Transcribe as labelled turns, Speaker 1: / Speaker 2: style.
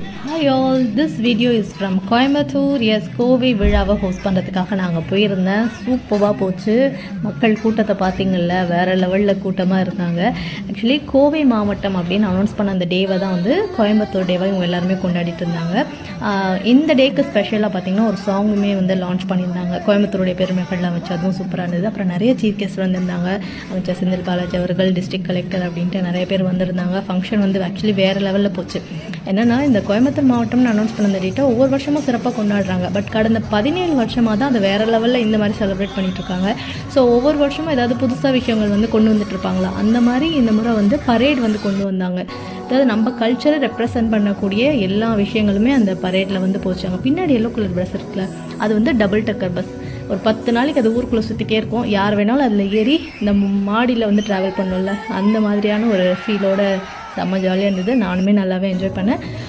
Speaker 1: Hi all, this video is from Coimbatore. Yes, Kovai விழாவை host பண்ணுறதுக்காக நாங்கள் போயிருந்தேன். சூப்பராக போச்சு. மக்கள் கூட்டத்தை பார்த்திங்கள்ல, வேறு லெவலில் கூட்டமாக இருந்தாங்க. ஆக்சுவலி கோவை மாவட்டம் அப்படின்னு அனௌன்ஸ் பண்ண அந்த டேவை தான் வந்து கோயம்புத்தூர் டேவை இவங்க எல்லாருமே கொண்டாடிட்டு இருந்தாங்க. இந்த டேக்கு ஸ்பெஷலாக பார்த்திங்கன்னா ஒரு சாங்குமே வந்து லான்ச் பண்ணியிருந்தாங்க. கோயம்புத்தூருடைய பெருமைகள்லாம் வச்சு அதுவும் சூப்பராக இருந்தது. அப்புறம் நிறைய சீஃப் கெஸ்ட் வந்திருந்தாங்க. அமைச்சர் செந்தில் பாலாஜி அவர்கள், டிஸ்ட்ரிக்ட் கலெக்டர் அப்படின்ட்டு நிறைய பேர் வந்திருந்தாங்க. ஃபங்க்ஷன் வந்து ஆக்சுவலி வேறு லெவலில் போச்சு. என்னென்னா இந்த கோயம்புத்தூர் மாவட்டம்னு அனௌன்ஸ் பண்ண டேட்டை ஒவ்வொரு வருஷமும் சிறப்பாக கொண்டாடுறாங்க. பட் கடந்த 17 வருஷமாக தான் அது வேறு லெவலில் இந்த மாதிரி செலிப்ரேட் பண்ணிகிட்ருக்காங்க. ஸோ ஒவ்வொரு வருஷமும் ஏதாவது புதுசாக விஷயங்கள் வந்து கொண்டு வந்துட்டுருப்பாங்களா, அந்த மாதிரி இந்த முறை வந்து பரேட் வந்து கொண்டு வந்தாங்க. அதாவது நம்ம கல்ச்சரை ரெப்ரசன்ட் பண்ணக்கூடிய எல்லா விஷயங்களுமே அந்த பரேடில் வந்து போச்சாங்க. பின்னாடி எல்லோ கலர் பஸ் இருக்குல்ல, அது வந்து டபுள் டக்கர் பஸ். ஒரு 10 நாளைக்கு அது ஊருக்குள்ளே சுற்றிட்டே இருக்கும். யார் வேணாலும் அதில் ஏறி இந்த மாடியில் வந்து ட்ராவல் பண்ணல, அந்த மாதிரியான ஒரு ஃபீலோட செம்ம ஜாலியாக இருந்தது. நானுமே நல்லாவே என்ஜாய் பண்ணேன்.